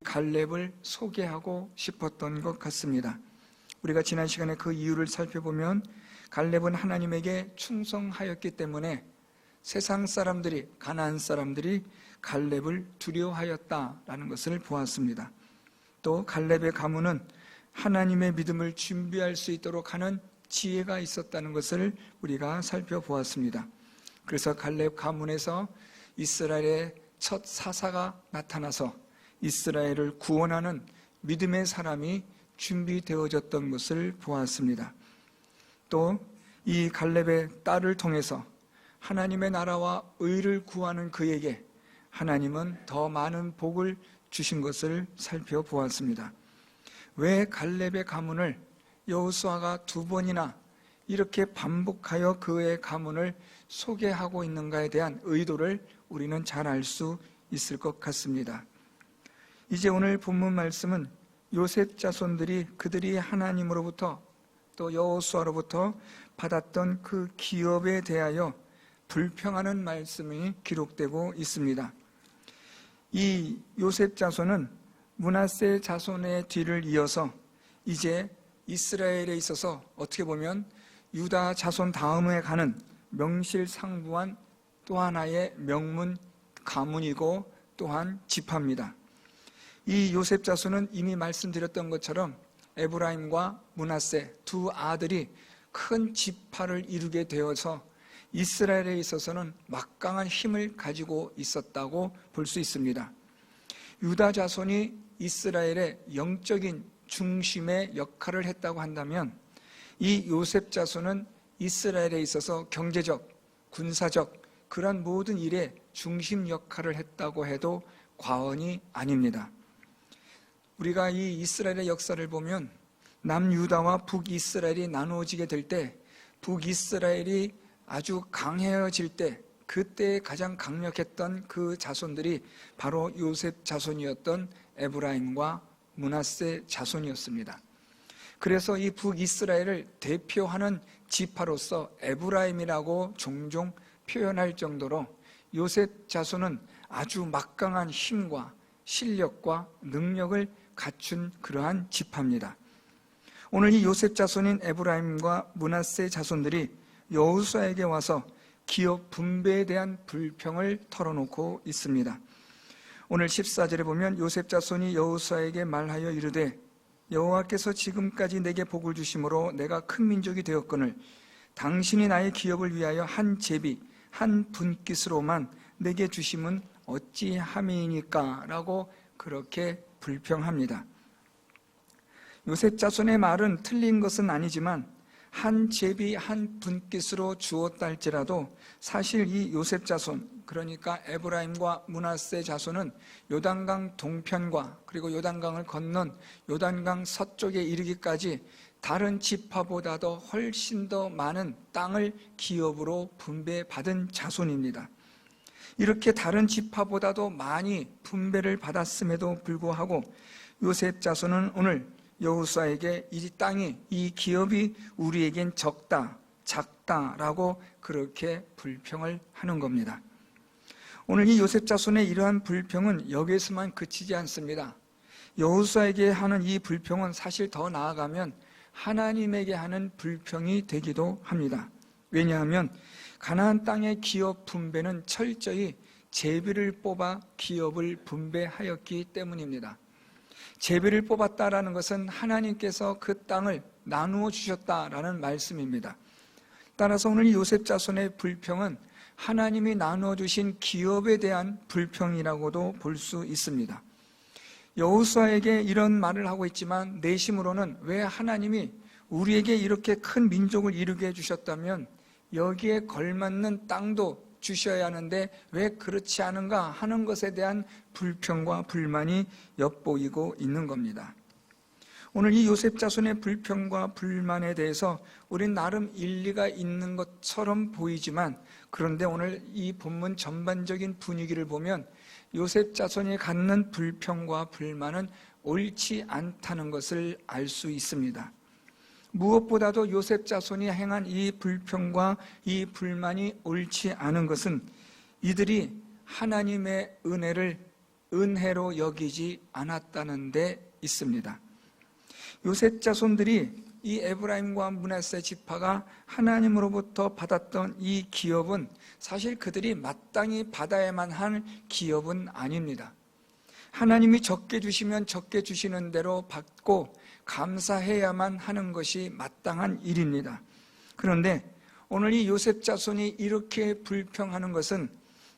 갈렙을 소개하고 싶었던 것 같습니다. 우리가 지난 시간에 그 이유를 살펴보면 갈렙은 하나님에게 충성하였기 때문에 세상 사람들이, 가나안 사람들이 갈렙을 두려워하였다라는 것을 보았습니다. 또 갈렙의 가문은 하나님의 믿음을 준비할 수 있도록 하는 지혜가 있었다는 것을 우리가 살펴보았습니다. 그래서 갈렙 가문에서 이스라엘의 첫 사사가 나타나서 이스라엘을 구원하는 믿음의 사람이 준비되어졌던 것을 보았습니다. 또 이 갈렙의 딸을 통해서 하나님의 나라와 의를 구하는 그에게 하나님은 더 많은 복을 주신 것을 살펴보았습니다. 왜 갈렙의 가문을 여호수아가 2번이나 이렇게 반복하여 그의 가문을 소개하고 있는가에 대한 의도를 우리는 잘 알 수 있을 것 같습니다. 이제 오늘 본문 말씀은 요셉 자손들이 그들이 하나님으로부터 또 여호수아로부터 받았던 그 기업에 대하여 불평하는 말씀이 기록되고 있습니다. 이 요셉 자손은 므낫세 자손의 뒤를 이어서 이제 이스라엘에 있어서 어떻게 보면 유다 자손 다음에 가는 명실상부한 또 하나의 명문 가문이고 또한 지파입니다. 이 요셉 자손은 이미 말씀드렸던 것처럼 에브라임과 므낫세 두 아들이 큰 지파를 이루게 되어서 이스라엘에 있어서는 막강한 힘을 가지고 있었다고 볼 수 있습니다. 유다 자손이 이스라엘의 영적인 중심의 역할을 했다고 한다면 이 요셉 자손은 이스라엘에 있어서 경제적, 군사적 그런 모든 일에 중심 역할을 했다고 해도 과언이 아닙니다. 우리가 이 이스라엘의 역사를 보면 남유다와 북이스라엘이 나누어지게 될 때 북이스라엘이 아주 강해질 때 그때 가장 강력했던 그 자손들이 바로 요셉 자손이었던 에브라임과 므낫세 자손이었습니다. 그래서 이 북이스라엘을 대표하는 지파로서 에브라임이라고 종종 표현할 정도로 요셉 자손은 아주 막강한 힘과 실력과 능력을 갖춘 그러한 지파입니다. 오늘 이 요셉 자손인 에브라임과 므낫세 자손들이 여호수아에게 와서 기업 분배에 대한 불평을 털어놓고 있습니다. 오늘 14절에 보면 요셉 자손이 여호수아에게 말하여 이르되 여호와께서 지금까지 내게 복을 주심으로 내가 큰 민족이 되었거늘 당신이 나의 기업을 위하여 한 제비 한 분깃으로만 내게 주심은 어찌함이니까 라고 그렇게 불평합니다. 요셉 자손의 말은 틀린 것은 아니지만 한 제비 한 분깃으로 주었다 할지라도 사실 이 요셉 자손, 그러니까 에브라임과 므낫세 자손은 요단강 동편과 그리고 요단강을 건넌 요단강 서쪽에 이르기까지 다른 지파보다도 훨씬 더 많은 땅을 기업으로 분배받은 자손입니다. 이렇게 다른 지파보다도 많이 분배를 받았음에도 불구하고 요셉 자손은 오늘 여호수아에게 이 땅이, 이 기업이 우리에겐 적다, 작다라고 그렇게 불평을 하는 겁니다. 오늘 이 요셉 자손의 이러한 불평은 여기에서만 그치지 않습니다. 여호수아에게 하는 이 불평은 사실 더 나아가면 하나님에게 하는 불평이 되기도 합니다. 왜냐하면 가나안 땅의 기업 분배는 철저히 제비를 뽑아 기업을 분배하였기 때문입니다. 제비를 뽑았다라는 것은 하나님께서 그 땅을 나누어 주셨다라는 말씀입니다. 따라서 오늘 요셉 자손의 불평은 하나님이 나누어 주신 기업에 대한 불평이라고도 볼 수 있습니다. 여호수아에게 이런 말을 하고 있지만 내심으로는 왜 하나님이 우리에게 이렇게 큰 민족을 이루게 해주셨다면 여기에 걸맞는 땅도 주셔야 하는데 왜 그렇지 않은가 하는 것에 대한 불평과 불만이 엿보이고 있는 겁니다. 오늘 이 요셉 자손의 불평과 불만에 대해서 우린 나름 일리가 있는 것처럼 보이지만 그런데 오늘 이 본문 전반적인 분위기를 보면 요셉 자손이 갖는 불평과 불만은 옳지 않다는 것을 알 수 있습니다. 무엇보다도 요셉 자손이 행한 이 불평과 이 불만이 옳지 않은 것은 이들이 하나님의 은혜를 은혜로 여기지 않았다는 데 있습니다. 요셉 자손들이 이 에브라임과 므낫세 지파가 하나님으로부터 받았던 이 기업은 사실 그들이 마땅히 받아야만 할 기업은 아닙니다. 하나님이 적게 주시면 적게 주시는 대로 받고 감사해야만 하는 것이 마땅한 일입니다. 그런데 오늘 이 요셉 자손이 이렇게 불평하는 것은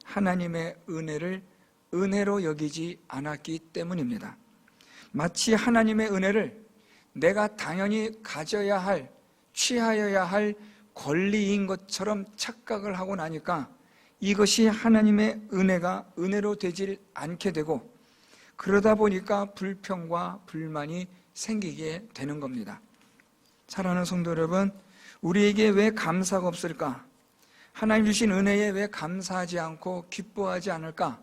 하나님의 은혜를 은혜로 여기지 않았기 때문입니다. 마치 하나님의 은혜를 내가 당연히 가져야 할, 취하여야 할 권리인 것처럼 착각을 하고 나니까 이것이 하나님의 은혜가 은혜로 되질 않게 되고, 그러다 보니까 불평과 불만이 생기게 되는 겁니다. 사랑하는 성도 여러분, 우리에게 왜 감사가 없을까? 하나님 주신 은혜에 왜 감사하지 않고 기뻐하지 않을까?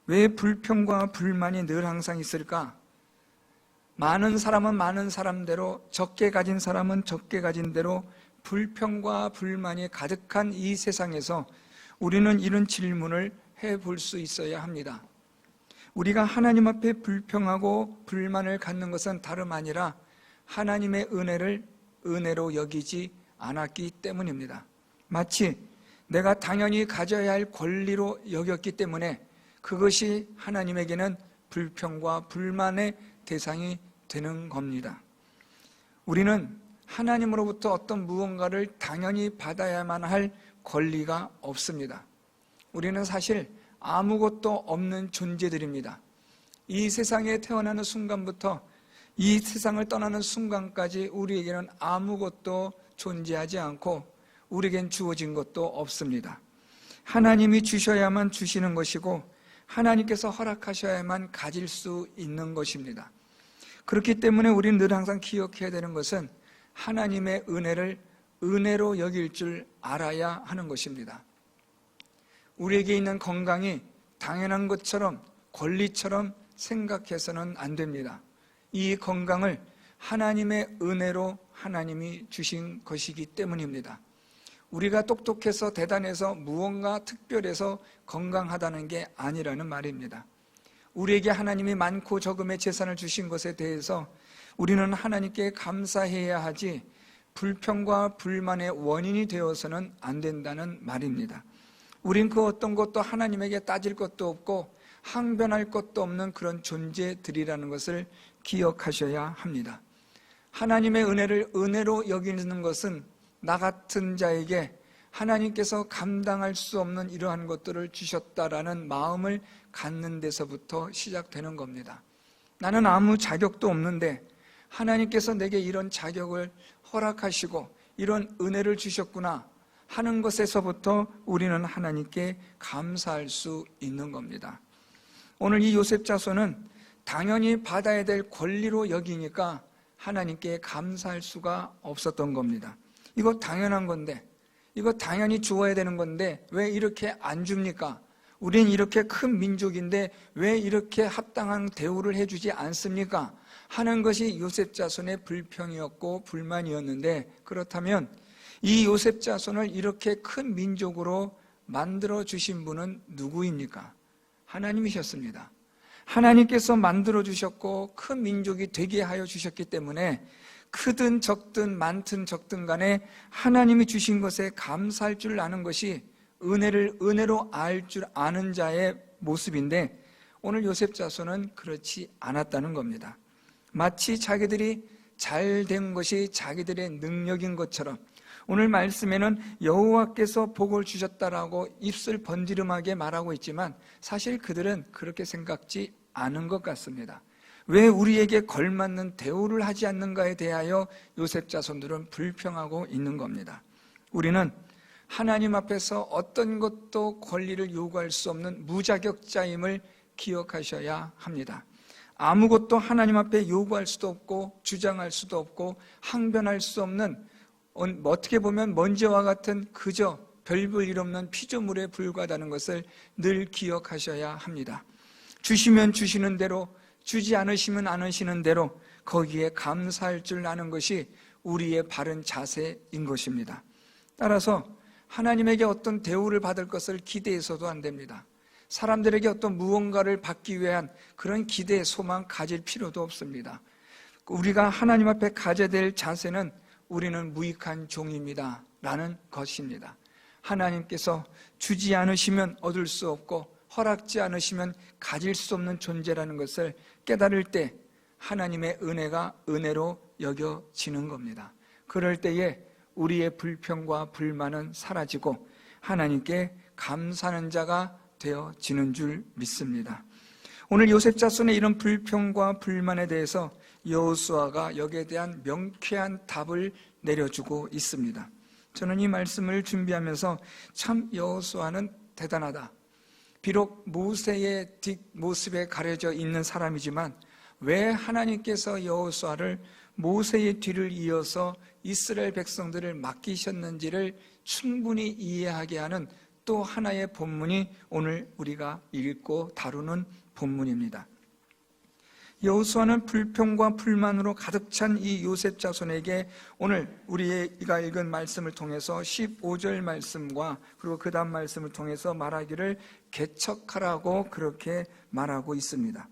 왜 불평과 불만이 늘 항상 있을까? 많은 사람은 많은 사람대로, 적게 가진 사람은 적게 가진 대로 불평과 불만이 가득한 이 세상에서 우리는 이런 질문을 해볼 수 있어야 합니다. 우리가 하나님 앞에 불평하고 불만을 갖는 것은 다름 아니라 하나님의 은혜를 은혜로 여기지 않았기 때문입니다. 마치 내가 당연히 가져야 할 권리로 여겼기 때문에 그것이 하나님에게는 불평과 불만의 대상이 되는 겁니다. 우리는 하나님으로부터 어떤 무언가를 당연히 받아야만 할 권리가 없습니다. 우리는 사실 아무것도 없는 존재들입니다. 이 세상에 태어나는 순간부터 이 세상을 떠나는 순간까지 우리에게는 아무것도 존재하지 않고 우리에겐 주어진 것도 없습니다. 하나님이 주셔야만 주시는 것이고 하나님께서 허락하셔야만 가질 수 있는 것입니다. 그렇기 때문에 우리는 늘 항상 기억해야 되는 것은 하나님의 은혜를 은혜로 여길 줄 알아야 하는 것입니다. 우리에게 있는 건강이 당연한 것처럼 권리처럼 생각해서는 안 됩니다. 이 건강을 하나님의 은혜로 하나님이 주신 것이기 때문입니다. 우리가 똑똑해서 대단해서 무언가 특별해서 건강하다는 게 아니라는 말입니다. 우리에게 하나님이 많고 적음의 재산을 주신 것에 대해서 우리는 하나님께 감사해야 하지 불평과 불만의 원인이 되어서는 안 된다는 말입니다. 우린 그 어떤 것도 하나님에게 따질 것도 없고 항변할 것도 없는 그런 존재들이라는 것을 기억하셔야 합니다. 하나님의 은혜를 은혜로 여기는 것은 나 같은 자에게 하나님께서 감당할 수 없는 이러한 것들을 주셨다라는 마음을 갖는 데서부터 시작되는 겁니다. 나는 아무 자격도 없는데 하나님께서 내게 이런 자격을 허락하시고 이런 은혜를 주셨구나 하는 것에서부터 우리는 하나님께 감사할 수 있는 겁니다. 오늘 이 요셉 자손은 당연히 받아야 될 권리로 여기니까 하나님께 감사할 수가 없었던 겁니다. 이거 당연한 건데, 이거 당연히 주어야 되는 건데 왜 이렇게 안 줍니까? 우린 이렇게 큰 민족인데 왜 이렇게 합당한 대우를 해주지 않습니까? 하는 것이 요셉 자손의 불평이었고 불만이었는데, 그렇다면 이 요셉 자손을 이렇게 큰 민족으로 만들어 주신 분은 누구입니까? 하나님이셨습니다. 하나님께서 만들어 주셨고 큰 민족이 되게 하여 주셨기 때문에 크든 적든 많든 적든 간에 하나님이 주신 것에 감사할 줄 아는 것이 은혜를 은혜로 알 줄 아는 자의 모습인데, 오늘 요셉 자손은 그렇지 않았다는 겁니다. 마치 자기들이 잘된 것이 자기들의 능력인 것처럼 오늘 말씀에는 여호와께서 복을 주셨다라고 입술 번지름하게 말하고 있지만 사실 그들은 그렇게 생각지 않은 것 같습니다. 왜 우리에게 걸맞는 대우를 하지 않는가에 대하여 요셉 자손들은 불평하고 있는 겁니다. 우리는 하나님 앞에서 어떤 것도 권리를 요구할 수 없는 무자격자임을 기억하셔야 합니다. 아무것도 하나님 앞에 요구할 수도 없고 주장할 수도 없고 항변할 수 없는, 어떻게 보면 먼지와 같은 그저 별볼 일 없는 피조물에 불과하다는 것을 늘 기억하셔야 합니다. 주시면 주시는 대로, 주지 않으시면 않으시는 대로 거기에 감사할 줄 아는 것이 우리의 바른 자세인 것입니다. 따라서 하나님에게 어떤 대우를 받을 것을 기대해서도 안 됩니다. 사람들에게 어떤 무언가를 받기 위한 그런 기대, 소망 가질 필요도 없습니다. 우리가 하나님 앞에 가져야 될 자세는 우리는 무익한 종입니다 라는 것입니다. 하나님께서 주지 않으시면 얻을 수 없고 허락지 않으시면 가질 수 없는 존재라는 것을 깨달을 때 하나님의 은혜가 은혜로 여겨지는 겁니다. 그럴 때에 우리의 불평과 불만은 사라지고 하나님께 감사하는 자가 되어지는 줄 믿습니다. 오늘 요셉 자손의 이런 불평과 불만에 대해서 여호수아가 여기에 대한 명쾌한 답을 내려주고 있습니다. 저는 이 말씀을 준비하면서 참 여호수아는 대단하다. 비록 모세의 뒷모습에 가려져 있는 사람이지만 왜 하나님께서 여호수아를 모세의 뒤를 이어서 이스라엘 백성들을 맡기셨는지를 충분히 이해하게 하는 또 하나의 본문이 오늘 우리가 읽고 다루는 본문입니다. 여호수아는 불평과 불만으로 가득 찬 이 요셉 자손에게 오늘 우리가 읽은 말씀을 통해서 15절 말씀과 그리고 그 다음 말씀을 통해서 말하기를 개척하라고 그렇게 말하고 있습니다.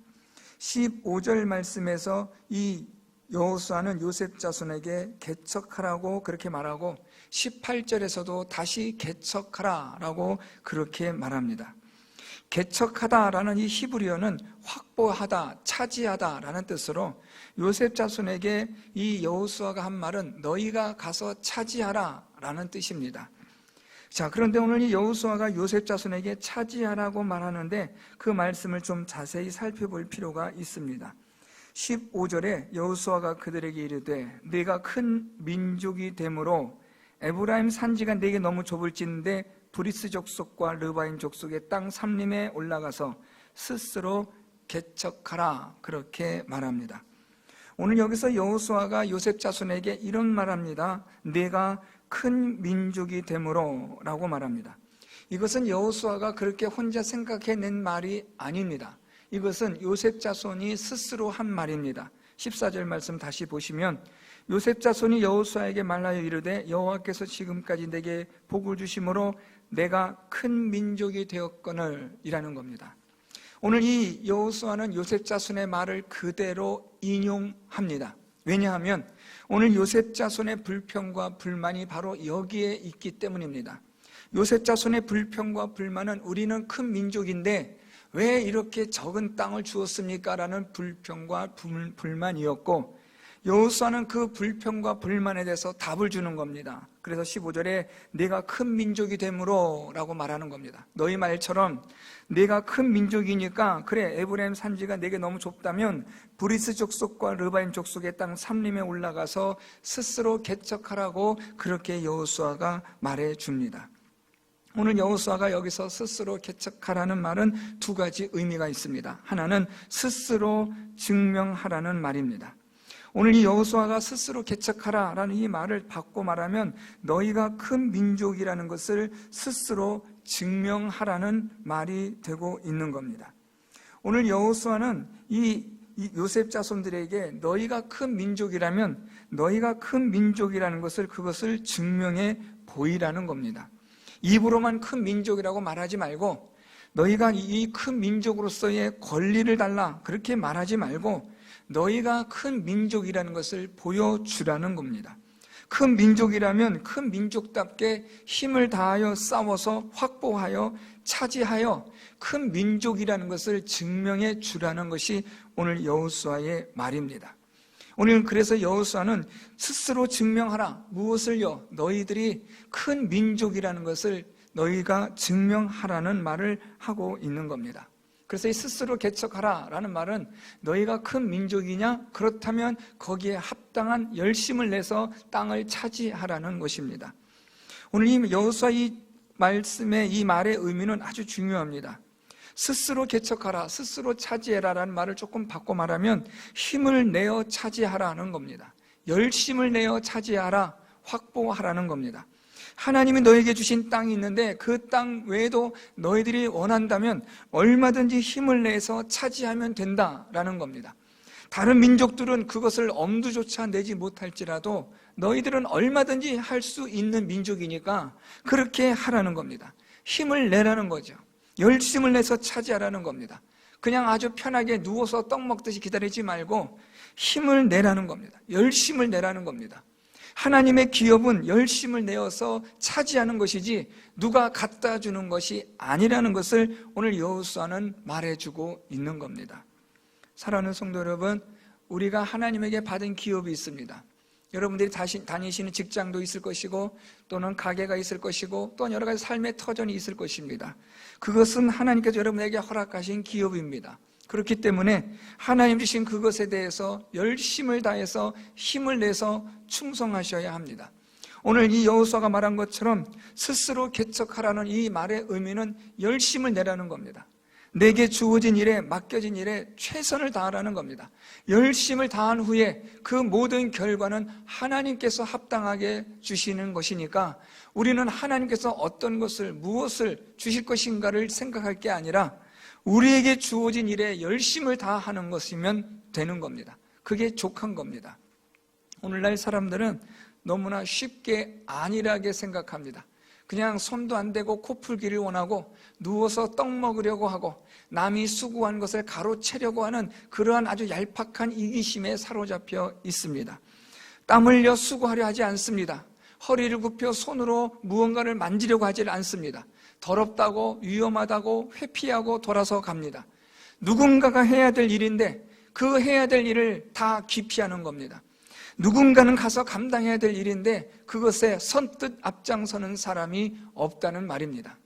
15절 말씀에서 이 여호수아는 요셉 자손에게 개척하라고 그렇게 말하고 18절에서도 다시 개척하라라고 그렇게 말합니다. 개척하다라는 이 히브리어는 확보하다, 차지하다라는 뜻으로 요셉 자손에게 이 여호수아가 한 말은 너희가 가서 차지하라라는 뜻입니다. 자, 그런데 오늘 이 여호수아가 요셉 자손에게 차지하라고 말하는데 그 말씀을 좀 자세히 살펴볼 필요가 있습니다. 15절에 여호수아가 그들에게 이르되 네가 큰 민족이 되므로 에브라임 산지가 네게 너무 좁을진데 브리스 족속과 르바임 족속의 땅 삼림에 올라가서 스스로 개척하라 그렇게 말합니다. 오늘 여기서 여호수아가 요셉 자손에게 이런 말합니다. 네가 큰 민족이 되므로 라고 말합니다. 이것은 여호수아가 그렇게 혼자 생각해낸 말이 아닙니다. 이것은 요셉 자손이 스스로 한 말입니다. 14절 말씀 다시 보시면 요셉 자손이 여호수아에게 말하여 이르되 여호와께서 지금까지 내게 복을 주심으로 내가 큰 민족이 되었거늘 이라는 겁니다. 오늘 이 여호수아는 요셉 자손의 말을 그대로 인용합니다. 왜냐하면 오늘 요셉 자손의 불평과 불만이 바로 여기에 있기 때문입니다. 요셉 자손의 불평과 불만은 우리는 큰 민족인데 왜 이렇게 적은 땅을 주었습니까? 라는 불평과 불만이었고 여호수아는 그 불평과 불만에 대해서 답을 주는 겁니다. 그래서 15절에 네가 큰 민족이 되므로 라고 말하는 겁니다. 너희 말처럼 네가 큰 민족이니까 그래 에브라임 산지가 내게 너무 좁다면 브리스 족속과 르바임 족속의 땅 삼림에 올라가서 스스로 개척하라고 그렇게 여호수아가 말해줍니다. 오늘 여호수아가 여기서 스스로 개척하라는 말은 두 가지 의미가 있습니다. 하나는 스스로 증명하라는 말입니다. 오늘 이 여호수아가 스스로 개척하라라는 이 말을 바꿔 말하면 너희가 큰 민족이라는 것을 스스로 증명하라는 말이 되고 있는 겁니다. 오늘 여호수아는 이 요셉 자손들에게 너희가 큰 민족이라면 너희가 큰 민족이라는 것을 그것을 증명해 보이라는 겁니다. 입으로만 큰 민족이라고 말하지 말고 너희가 이 큰 민족으로서의 권리를 달라 그렇게 말하지 말고 너희가 큰 민족이라는 것을 보여주라는 겁니다. 큰 민족이라면 큰 민족답게 힘을 다하여 싸워서 확보하여 차지하여 큰 민족이라는 것을 증명해 주라는 것이 오늘 여호수아의 말입니다. 오늘 그래서 여호수아는 스스로 증명하라. 무엇을요? 너희들이 큰 민족이라는 것을 너희가 증명하라는 말을 하고 있는 겁니다. 그래서 이 스스로 개척하라라는 말은 너희가 큰 민족이냐? 그렇다면 거기에 합당한 열심을 내서 땅을 차지하라는 것입니다. 오늘 이 여호수아 이 말씀의 이 말의 의미는 아주 중요합니다. 스스로 개척하라, 스스로 차지해라라는 말을 조금 바꿔 말하면 힘을 내어 차지하라는 겁니다. 열심을 내어 차지하라, 확보하라는 겁니다. 하나님이 너에게 주신 땅이 있는데 그 땅 외에도 너희들이 원한다면 얼마든지 힘을 내서 차지하면 된다라는 겁니다. 다른 민족들은 그것을 엄두조차 내지 못할지라도 너희들은 얼마든지 할 수 있는 민족이니까 그렇게 하라는 겁니다. 힘을 내라는 거죠. 열심을 내서 차지하라는 겁니다. 그냥 아주 편하게 누워서 떡 먹듯이 기다리지 말고 힘을 내라는 겁니다. 열심을 내라는 겁니다. 하나님의 기업은 열심을 내어서 차지하는 것이지 누가 갖다 주는 것이 아니라는 것을 오늘 여호수아는 말해주고 있는 겁니다. 사랑하는 성도 여러분, 우리가 하나님에게 받은 기업이 있습니다. 여러분들이 다니시는 직장도 있을 것이고 또는 가게가 있을 것이고 또 여러 가지 삶의 터전이 있을 것입니다. 그것은 하나님께서 여러분에게 허락하신 기업입니다. 그렇기 때문에 하나님 주신 그것에 대해서 열심을 다해서 힘을 내서 충성하셔야 합니다. 오늘 이 여호수아가 말한 것처럼 스스로 개척하라는 이 말의 의미는 열심을 내라는 겁니다. 내게 주어진 일에, 맡겨진 일에 최선을 다하라는 겁니다. 열심을 다한 후에 그 모든 결과는 하나님께서 합당하게 주시는 것이니까 우리는 하나님께서 어떤 것을, 무엇을 주실 것인가를 생각할 게 아니라 우리에게 주어진 일에 열심을 다하는 것이면 되는 겁니다. 그게 족한 겁니다. 오늘날 사람들은 너무나 쉽게 안일하게 생각합니다. 그냥 손도 안 대고 코 풀기를 원하고 누워서 떡 먹으려고 하고 남이 수고한 것을 가로채려고 하는 그러한 아주 얄팍한 이기심에 사로잡혀 있습니다. 땀 흘려 수고하려 하지 않습니다. 허리를 굽혀 손으로 무언가를 만지려고 하지 않습니다. 더럽다고 위험하다고 회피하고 돌아서 갑니다. 누군가가 해야 될 일인데 그 해야 될 일을 다 기피하는 겁니다. 누군가는 가서 감당해야 될 일인데 그것에 선뜻 앞장서는 사람이 없다는 말입니다.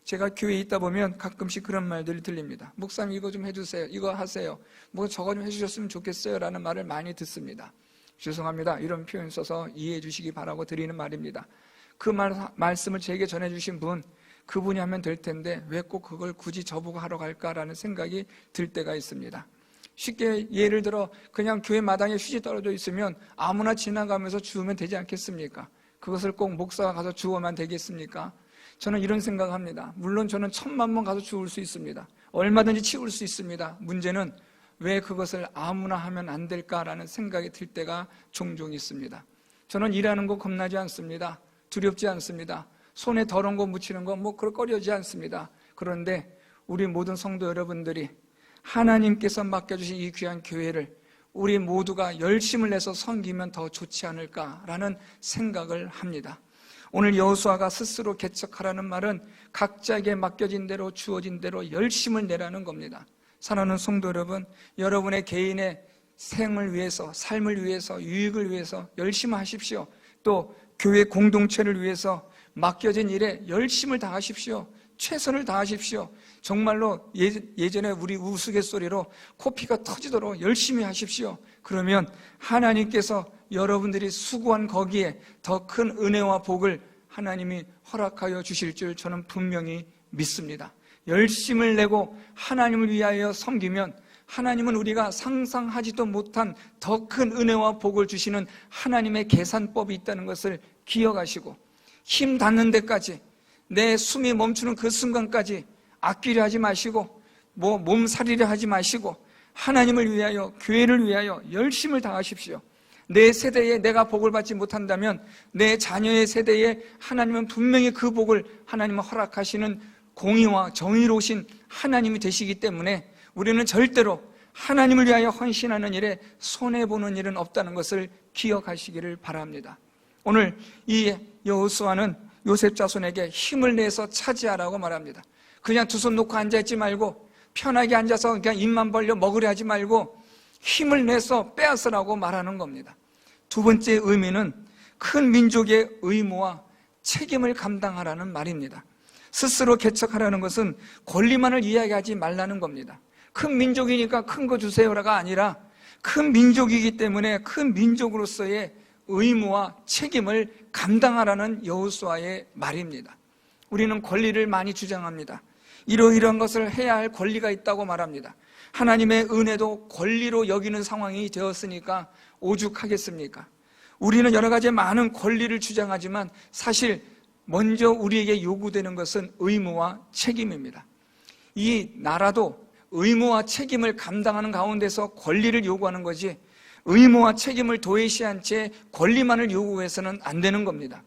제가 교회에 있다 보면 가끔씩 그런 말들이 들립니다. 목사님 이거 좀 해주세요. 이거 하세요. 뭐 저거 좀 해주셨으면 좋겠어요 라는 말을 많이 듣습니다. 죄송합니다. 이런 표현 써서 이해해 주시기 바라고 드리는 말입니다. 그 말씀을 제게 전해주신 분, 그분이 하면 될 텐데 왜 꼭 그걸 굳이 저보고 하러 갈까라는 생각이 들 때가 있습니다. 쉽게 예를 들어 그냥 교회 마당에 휴지 떨어져 있으면 아무나 지나가면서 주우면 되지 않겠습니까? 그것을 꼭 목사가 가서 주워만 되겠습니까? 저는 이런 생각합니다. 물론 저는 1000만 번 가서 주울 수 있습니다. 얼마든지 치울 수 있습니다. 문제는 왜 그것을 아무나 하면 안 될까라는 생각이 들 때가 종종 있습니다. 저는 일하는 거 겁나지 않습니다. 두렵지 않습니다. 손에 더러운 거 묻히는 거 꺼려지 않습니다. 그런데 우리 모든 성도 여러분들이 하나님께서 맡겨주신 이 귀한 교회를 우리 모두가 열심을 내서 섬기면 더 좋지 않을까라는 생각을 합니다. 오늘 여호수아가 스스로 개척하라는 말은 각자에게 맡겨진 대로 주어진 대로 열심을 내라는 겁니다. 사랑하는 성도 여러분, 여러분의 개인의 생을 위해서, 삶을 위해서, 유익을 위해서 열심히 하십시오. 또 교회 공동체를 위해서 맡겨진 일에 열심을 다하십시오. 최선을 다하십시오. 정말로 예전에 우리 우스갯소리로 코피가 터지도록 열심히 하십시오. 그러면 하나님께서 여러분들이 수고한 거기에 더 큰 은혜와 복을 하나님이 허락하여 주실 줄 저는 분명히 믿습니다. 열심을 내고 하나님을 위하여 섬기면 하나님은 우리가 상상하지도 못한 더 큰 은혜와 복을 주시는 하나님의 계산법이 있다는 것을 기억하시고 힘 닿는 데까지 내 숨이 멈추는 그 순간까지 아끼려 하지 마시고 몸살이려 하지 마시고 하나님을 위하여 교회를 위하여 열심을 다하십시오. 내 세대에 내가 복을 받지 못한다면 내 자녀의 세대에 하나님은 분명히 그 복을 하나님은 허락하시는 공의와 정의로우신 하나님이 되시기 때문에 우리는 절대로 하나님을 위하여 헌신하는 일에 손해보는 일은 없다는 것을 기억하시기를 바랍니다. 오늘 이 여호수아는 요셉 자손에게 힘을 내서 차지하라고 말합니다. 그냥 두 손 놓고 앉아있지 말고 편하게 앉아서 그냥 입만 벌려 먹으려 하지 말고 힘을 내서 빼앗으라고 말하는 겁니다. 두 번째 의미는 큰 민족의 의무와 책임을 감당하라는 말입니다. 스스로 개척하라는 것은 권리만을 이야기하지 말라는 겁니다. 큰 민족이니까 큰 거 주세요라가 아니라 큰 민족이기 때문에 큰 민족으로서의 의무와 책임을 감당하라는 여호수아의 말입니다. 우리는 권리를 많이 주장합니다. 이러이러한 것을 해야 할 권리가 있다고 말합니다. 하나님의 은혜도 권리로 여기는 상황이 되었으니까 오죽하겠습니까? 우리는 여러 가지 많은 권리를 주장하지만 사실 먼저 우리에게 요구되는 것은 의무와 책임입니다. 이 나라도 의무와 책임을 감당하는 가운데서 권리를 요구하는 거지 의무와 책임을 도외시한 채 권리만을 요구해서는 안 되는 겁니다.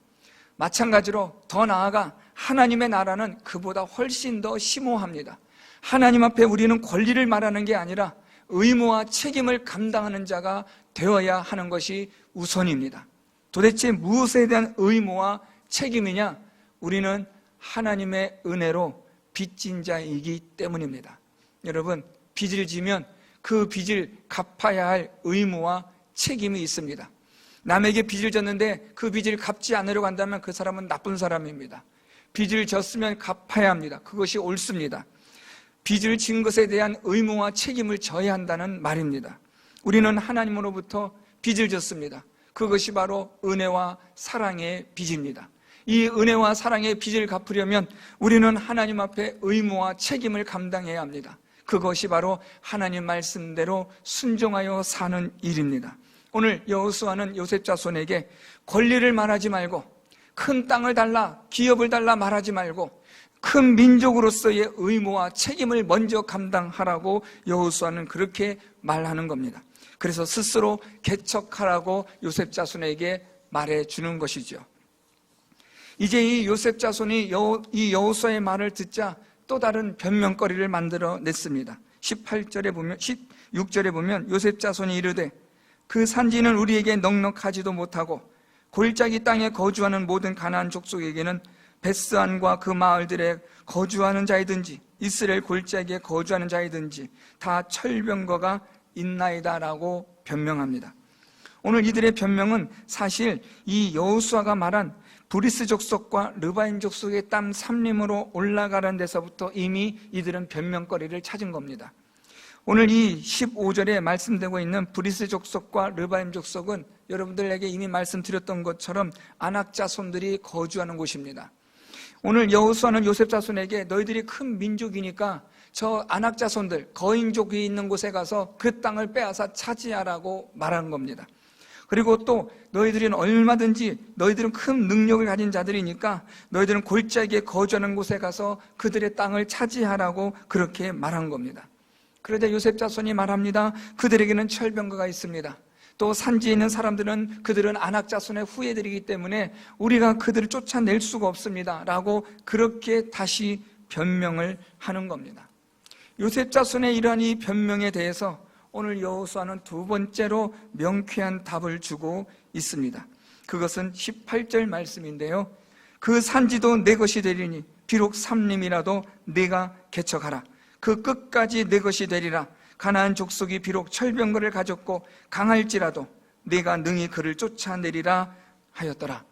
마찬가지로 더 나아가 하나님의 나라는 그보다 훨씬 더 심오합니다. 하나님 앞에 우리는 권리를 말하는 게 아니라 의무와 책임을 감당하는 자가 되어야 하는 것이 우선입니다. 도대체 무엇에 대한 의무와 책임이냐? 우리는 하나님의 은혜로 빚진 자이기 때문입니다. 여러분, 빚을 지면 그 빚을 갚아야 할 의무와 책임이 있습니다. 남에게 빚을 졌는데 그 빚을 갚지 않으려고 한다면 그 사람은 나쁜 사람입니다. 빚을 졌으면 갚아야 합니다. 그것이 옳습니다. 빚을 진 것에 대한 의무와 책임을 져야 한다는 말입니다. 우리는 하나님으로부터 빚을 졌습니다. 그것이 바로 은혜와 사랑의 빚입니다. 이 은혜와 사랑의 빚을 갚으려면 우리는 하나님 앞에 의무와 책임을 감당해야 합니다. 그것이 바로 하나님 말씀대로 순종하여 사는 일입니다. 오늘 여호수아는 요셉 자손에게 권리를 말하지 말고, 큰 땅을 달라, 기업을 달라 말하지 말고, 큰 민족으로서의 의무와 책임을 먼저 감당하라고 여호수아는 그렇게 말하는 겁니다. 그래서 스스로 개척하라고 요셉 자손에게 말해주는 것이죠. 이제 이 요셉 자손이 이 여호수아의 말을 듣자 또 다른 변명거리를 만들어냈습니다. 16절에 보면 요셉 자손이 이르되 그 산지는 우리에게 넉넉하지도 못하고 골짜기 땅에 거주하는 모든 가나안 족속에게는 베스안과 그 마을들에 거주하는 자이든지 이스라엘 골짜기에 거주하는 자이든지 다 철병거가 있나이다라고 변명합니다. 오늘 이들의 변명은 사실 이 여호수아가 말한 브리스 족속과 르바임 족속의 땅 삼림으로 올라가는 데서부터 이미 이들은 변명거리를 찾은 겁니다. 오늘 이 15절에 말씀되고 있는 브리스 족속과 르바임 족속은 여러분들에게 이미 말씀드렸던 것처럼 아낙 자손들이 거주하는 곳입니다. 오늘 여호수아는 요셉 자손에게 너희들이 큰 민족이니까 저 아낙 자손들, 거인족이 있는 곳에 가서 그 땅을 빼앗아 차지하라고 말한 겁니다. 그리고 또 너희들은 얼마든지 너희들은 큰 능력을 가진 자들이니까 너희들은 골짜기에 거주하는 곳에 가서 그들의 땅을 차지하라고 그렇게 말한 겁니다. 그러자 요셉 자손이 말합니다. 그들에게는 철병거가 있습니다. 또 산지에 있는 사람들은 그들은 아낙 자손의 후예들이기 때문에 우리가 그들을 쫓아낼 수가 없습니다 라고 그렇게 다시 변명을 하는 겁니다. 요셉 자손의 이러한 이 변명에 대해서 오늘 여호수아는 두 번째로 명쾌한 답을 주고 있습니다. 그것은 18절 말씀인데요. 그 산지도 내 것이 되리니 비록 삼림이라도 내가 개척하라. 그 끝까지 내 것이 되리라. 가나안 족속이 비록 철병거를 가졌고 강할지라도 내가 능히 그를 쫓아내리라 하였더라.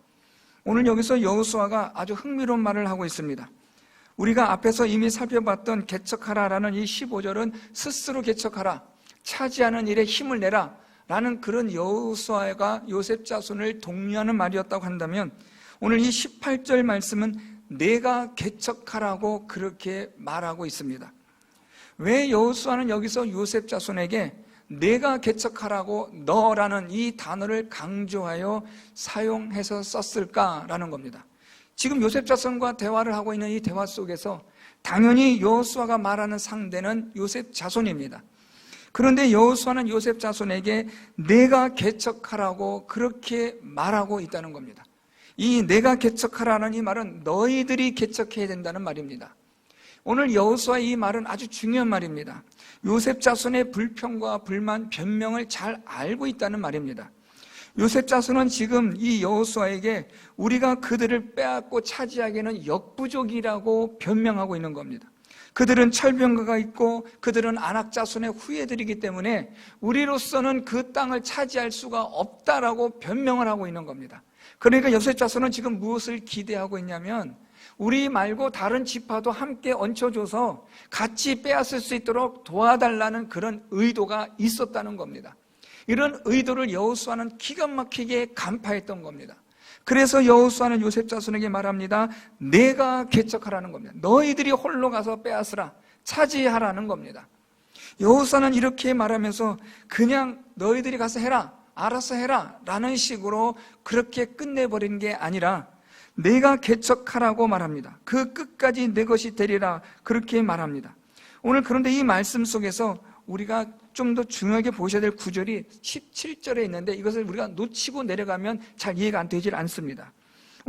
오늘 여기서 여호수아가 아주 흥미로운 말을 하고 있습니다. 우리가 앞에서 이미 살펴봤던 개척하라라는 이 15절은 스스로 개척하라, 차지하는 일에 힘을 내라 라는 그런 여호수아가 요셉 자손을 독려하는 말이었다고 한다면 오늘 이 18절 말씀은 내가 개척하라고 그렇게 말하고 있습니다. 왜 여호수아는 여기서 요셉 자손에게 내가 개척하라고 너라는 이 단어를 강조하여 사용해서 썼을까라는 겁니다. 지금 요셉 자손과 대화를 하고 있는 이 대화 속에서 당연히 여호수아가 말하는 상대는 요셉 자손입니다. 그런데 여호수아는 요셉 자손에게 내가 개척하라고 그렇게 말하고 있다는 겁니다. 이 내가 개척하라는 이 말은 너희들이 개척해야 된다는 말입니다. 오늘 여호수아의 이 말은 아주 중요한 말입니다. 요셉 자손의 불평과 불만, 변명을 잘 알고 있다는 말입니다. 요셉 자손은 지금 이 여호수아에게 우리가 그들을 빼앗고 차지하기에는 역부족이라고 변명하고 있는 겁니다. 그들은 철병거가 있고 그들은 아낙 자손의 후예들이기 때문에 우리로서는 그 땅을 차지할 수가 없다라고 변명을 하고 있는 겁니다. 그러니까 요셉 자손은 지금 무엇을 기대하고 있냐면 우리 말고 다른 지파도 함께 얹혀줘서 같이 빼앗을 수 있도록 도와달라는 그런 의도가 있었다는 겁니다. 이런 의도를 여호수아는 기가 막히게 간파했던 겁니다. 그래서 여호수아는 요셉 자손에게 말합니다. 내가 개척하라는 겁니다. 너희들이 홀로 가서 빼앗으라, 차지하라는 겁니다. 여호수아는 이렇게 말하면서 그냥 너희들이 가서 해라, 알아서 해라 라는 식으로 그렇게 끝내버린 게 아니라 내가 개척하라고 말합니다. 그 끝까지 내 것이 되리라 그렇게 말합니다. 오늘 그런데 이 말씀 속에서 우리가 좀 더 중요하게 보셔야 될 구절이 17절에 있는데 이것을 우리가 놓치고 내려가면 잘 이해가 안 되질 않습니다.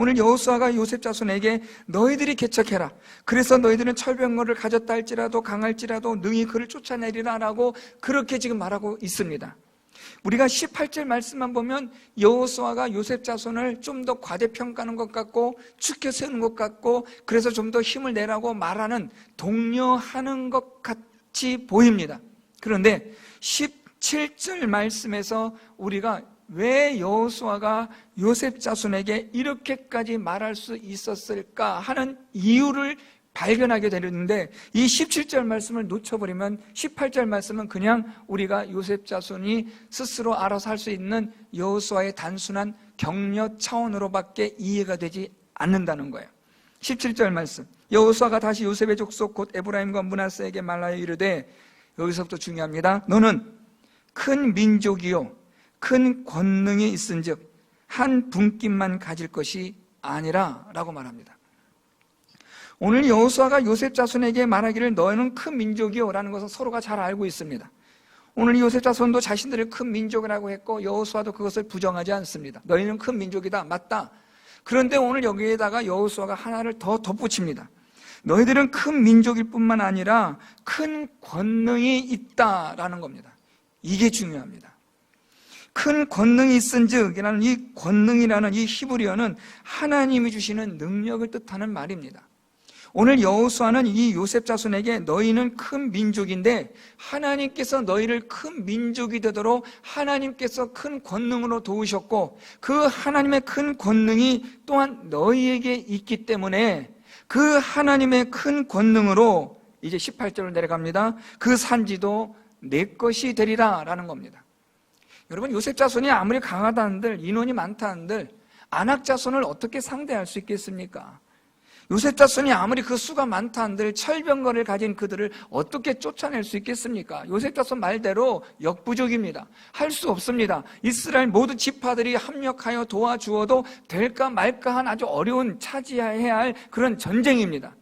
오늘 여호수아가 요셉 자손에게 너희들이 개척해라. 그래서 너희들은 철병거를 가졌다 할지라도 강할지라도 능히 그를 쫓아내리라 라고 그렇게 지금 말하고 있습니다. 우리가 18절 말씀만 보면 여호수아가 요셉 자손을 좀 더 과대평가하는 것 같고 축켜 세우는 것 같고 그래서 좀 더 힘을 내라고 말하는 독려하는 것 같이 보입니다. 그런데 17절 말씀에서 우리가 왜 여호수아가 요셉 자손에게 이렇게까지 말할 수 있었을까 하는 이유를 발견하게 되는데, 이 17절 말씀을 놓쳐버리면 18절 말씀은 그냥 우리가 요셉 자손이 스스로 알아서 할 수 있는 여호수아의 단순한 격려 차원으로밖에 이해가 되지 않는다는 거예요. 17절 말씀, 여호수아가 다시 요셉의 족속 곧 에브라임과 므낫세에게 말하여 이르되, 여기서부터 중요합니다. 너는 큰 민족이요 큰 권능이 있은즉 한 분깃만 가질 것이 아니라 라고 말합니다. 오늘 여호수아가 요셉 자손에게 말하기를 너희는 큰 민족이요 라는 것은 서로가 잘 알고 있습니다. 오늘 요셉 자손도 자신들을 큰 민족이라고 했고 여호수아도 그것을 부정하지 않습니다. 너희는 큰 민족이다, 맞다. 그런데 오늘 여기에다가 여호수아가 하나를 더 덧붙입니다. 너희들은 큰 민족일 뿐만 아니라 큰 권능이 있다라는 겁니다. 이게 중요합니다. 큰 권능이 있은즉 이라는 이 권능이라는 이 히브리어는 하나님이 주시는 능력을 뜻하는 말입니다. 오늘 여호수아는 이 요셉 자손에게 너희는 큰 민족인데 하나님께서 너희를 큰 민족이 되도록 하나님께서 큰 권능으로 도우셨고 그 하나님의 큰 권능이 또한 너희에게 있기 때문에 그 하나님의 큰 권능으로 이제 18절로 내려갑니다. 그 산지도 내 것이 되리라 라는 겁니다. 여러분, 요셉 자손이 아무리 강하다 한들, 인원이 많다 한들 아낙 자손을 어떻게 상대할 수 있겠습니까? 요셉 자손이 아무리 그 수가 많다 한들 철병거를 가진 그들을 어떻게 쫓아낼 수 있겠습니까? 요셉 자손 말대로 역부족입니다. 할 수 없습니다. 이스라엘 모든 지파들이 합력하여 도와주어도 될까 말까한 아주 어려운 차지해야 할 그런 전쟁입니다.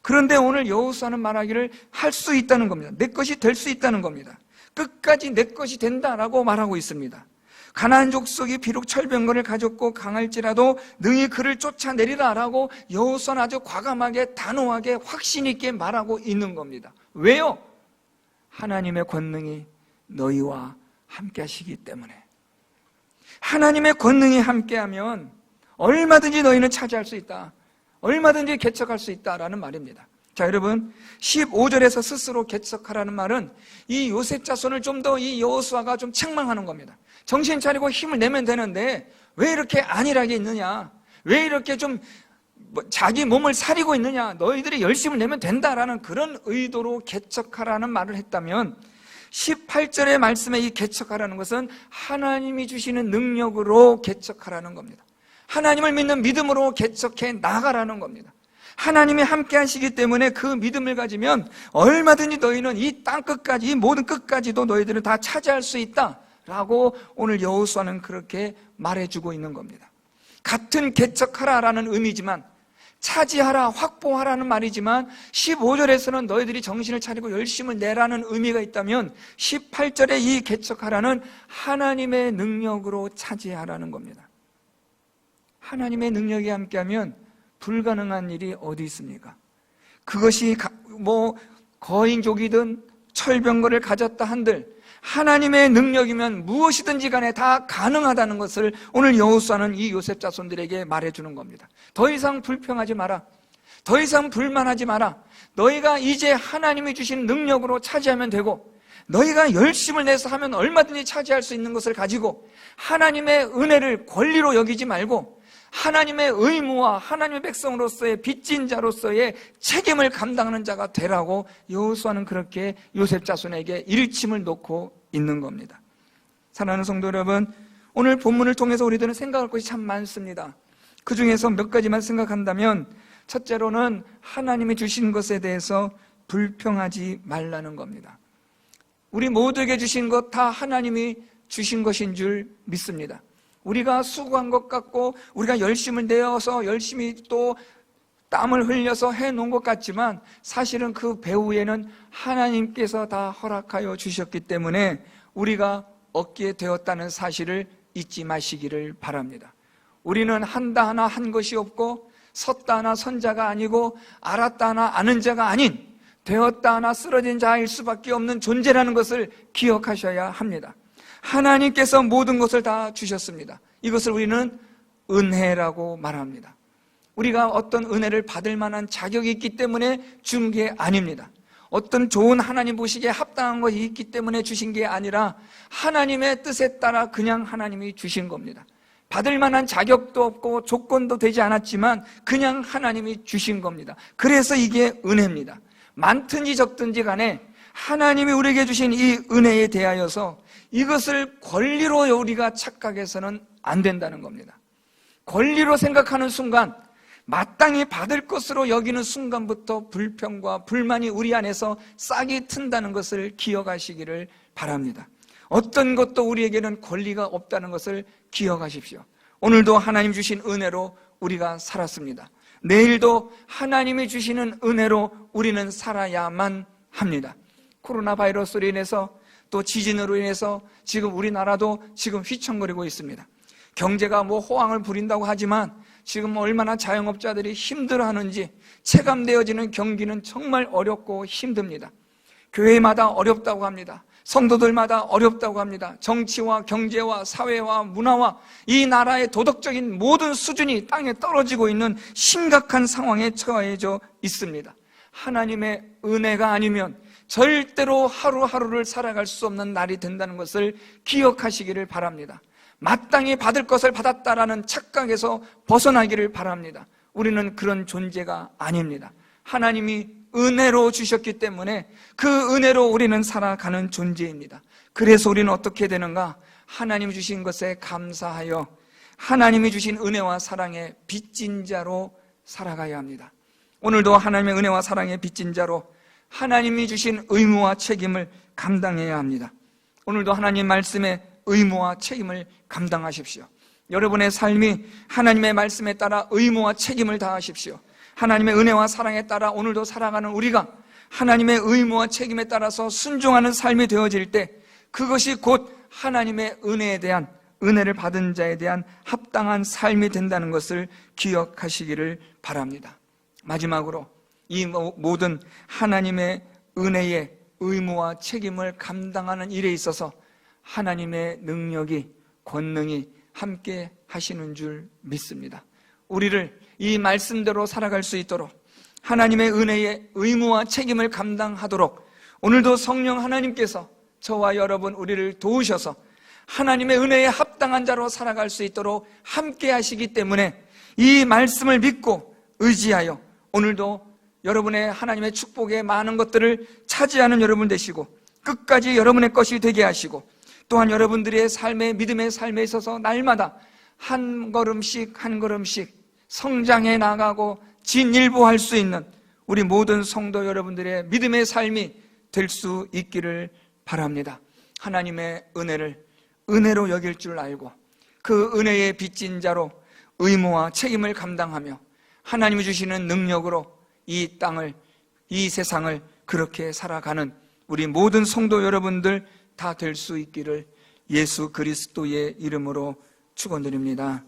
그런데 오늘 여호수아는 말하기를 할 수 있다는 겁니다. 내 것이 될 수 있다는 겁니다. 끝까지 내 것이 된다라고 말하고 있습니다. 가나안 족속이 비록 철병거를 가졌고 강할지라도 능히 그를 쫓아내리라 라고 여호수아는 아주 과감하게 단호하게 확신 있게 말하고 있는 겁니다. 왜요? 하나님의 권능이 너희와 함께 하시기 때문에. 하나님의 권능이 함께하면 얼마든지 너희는 차지할 수 있다, 얼마든지 개척할 수 있다라는 말입니다. 자, 여러분, 15절에서 스스로 개척하라는 말은 이 요셉 자손을 좀 더 이 여호수아가 좀 책망하는 겁니다. 정신 차리고 힘을 내면 되는데 왜 이렇게 안일하게 있느냐, 왜 이렇게 좀 자기 몸을 사리고 있느냐, 너희들이 열심을 내면 된다라는 그런 의도로 개척하라는 말을 했다면 18절의 말씀에 이 개척하라는 것은 하나님이 주시는 능력으로 개척하라는 겁니다. 하나님을 믿는 믿음으로 개척해 나가라는 겁니다. 하나님이 함께 하시기 때문에 그 믿음을 가지면 얼마든지 너희는 이 땅 끝까지, 이 모든 끝까지도 너희들은 다 차지할 수 있다라고 오늘 여호수아는 그렇게 말해주고 있는 겁니다. 같은 개척하라라는 의미지만, 차지하라, 확보하라는 말이지만 15절에서는 너희들이 정신을 차리고 열심을 내라는 의미가 있다면 18절에 이 개척하라는 하나님의 능력으로 차지하라는 겁니다. 하나님의 능력이 함께하면 불가능한 일이 어디 있습니까? 그것이 거인족이든 철병거를 가졌다 한들 하나님의 능력이면 무엇이든지 간에 다 가능하다는 것을 오늘 여호수아는 이 요셉 자손들에게 말해주는 겁니다. 더 이상 불평하지 마라, 더 이상 불만하지 마라. 너희가 이제 하나님이 주신 능력으로 차지하면 되고, 너희가 열심을 내서 하면 얼마든지 차지할 수 있는 것을 가지고 하나님의 은혜를 권리로 여기지 말고 하나님의 의무와 하나님의 백성으로서의 빚진 자로서의 책임을 감당하는 자가 되라고 여호수아는 그렇게 요셉 자손에게 일침을 놓고 있는 겁니다. 사랑하는 성도 여러분, 오늘 본문을 통해서 우리들은 생각할 것이 참 많습니다. 그 중에서 몇 가지만 생각한다면, 첫째로는 하나님이 주신 것에 대해서 불평하지 말라는 겁니다. 우리 모두에게 주신 것 다 하나님이 주신 것인 줄 믿습니다. 우리가 수고한 것 같고 우리가 열심을 내어서 열심히 또 땀을 흘려서 해놓은 것 같지만 사실은 그 배후에는 하나님께서 다 허락하여 주셨기 때문에 우리가 얻게 되었다는 사실을 잊지 마시기를 바랍니다. 우리는 한다 하나 한 것이 없고 섰다 하나 선 자가 아니고 알았다 하나 아는 자가 아닌 되었다 하나 쓰러진 자일 수밖에 없는 존재라는 것을 기억하셔야 합니다. 하나님께서 모든 것을 다 주셨습니다. 이것을 우리는 은혜라고 말합니다. 우리가 어떤 은혜를 받을 만한 자격이 있기 때문에 준 게 아닙니다. 어떤 좋은 하나님 보시기에 합당한 것이 있기 때문에 주신 게 아니라 하나님의 뜻에 따라 그냥 하나님이 주신 겁니다. 받을 만한 자격도 없고 조건도 되지 않았지만 그냥 하나님이 주신 겁니다. 그래서 이게 은혜입니다. 많든지 적든지 간에 하나님이 우리에게 주신 이 은혜에 대하여서 이것을 권리로 우리가 착각해서는 안 된다는 겁니다. 권리로 생각하는 순간, 마땅히 받을 것으로 여기는 순간부터 불평과 불만이 우리 안에서 싹이 튼다는 것을 기억하시기를 바랍니다. 어떤 것도 우리에게는 권리가 없다는 것을 기억하십시오. 오늘도 하나님 주신 은혜로 우리가 살았습니다. 내일도 하나님이 주시는 은혜로 우리는 살아야만 합니다. 코로나 바이러스로 인해서 또 지진으로 인해서 지금 우리나라도 지금 휘청거리고 있습니다. 경제가 호황을 부린다고 하지만 지금 얼마나 자영업자들이 힘들어하는지 체감되어지는 경기는 정말 어렵고 힘듭니다. 교회마다 어렵다고 합니다. 성도들마다 어렵다고 합니다. 정치와 경제와 사회와 문화와 이 나라의 도덕적인 모든 수준이 땅에 떨어지고 있는 심각한 상황에 처해져 있습니다. 하나님의 은혜가 아니면 절대로 하루하루를 살아갈 수 없는 날이 된다는 것을 기억하시기를 바랍니다. 마땅히 받을 것을 받았다라는 착각에서 벗어나기를 바랍니다. 우리는 그런 존재가 아닙니다. 하나님이 은혜로 주셨기 때문에 그 은혜로 우리는 살아가는 존재입니다. 그래서 우리는 어떻게 되는가? 하나님이 주신 것에 감사하여 하나님이 주신 은혜와 사랑의 빚진 자로 살아가야 합니다. 오늘도 하나님의 은혜와 사랑의 빚진 자로 하나님이 주신 의무와 책임을 감당해야 합니다. 오늘도 하나님 말씀의 의무와 책임을 감당하십시오. 여러분의 삶이 하나님의 말씀에 따라 의무와 책임을 다하십시오. 하나님의 은혜와 사랑에 따라 오늘도 살아가는 우리가 하나님의 의무와 책임에 따라서 순종하는 삶이 되어질 때 그것이 곧 하나님의 은혜에 대한, 은혜를 받은 자에 대한 합당한 삶이 된다는 것을 기억하시기를 바랍니다. 마지막으로 이 모든 하나님의 은혜의 의무와 책임을 감당하는 일에 있어서 하나님의 능력이, 권능이 함께 하시는 줄 믿습니다. 우리를 이 말씀대로 살아갈 수 있도록 하나님의 은혜의 의무와 책임을 감당하도록 오늘도 성령 하나님께서 저와 여러분 우리를 도우셔서 하나님의 은혜에 합당한 자로 살아갈 수 있도록 함께 하시기 때문에 이 말씀을 믿고 의지하여 오늘도 여러분의 하나님의 축복의 많은 것들을 차지하는 여러분 되시고 끝까지 여러분의 것이 되게 하시고 또한 여러분들의 삶의 믿음의 삶에 있어서 날마다 한 걸음씩 한 걸음씩 성장해 나가고 진일보할 수 있는 우리 모든 성도 여러분들의 믿음의 삶이 될 수 있기를 바랍니다. 하나님의 은혜를 은혜로 여길 줄 알고 그 은혜의 빚진 자로 의무와 책임을 감당하며 하나님이 주시는 능력으로 이 땅을, 이 세상을 그렇게 살아가는 우리 모든 성도 여러분들 다 될 수 있기를 예수 그리스도의 이름으로 축원드립니다.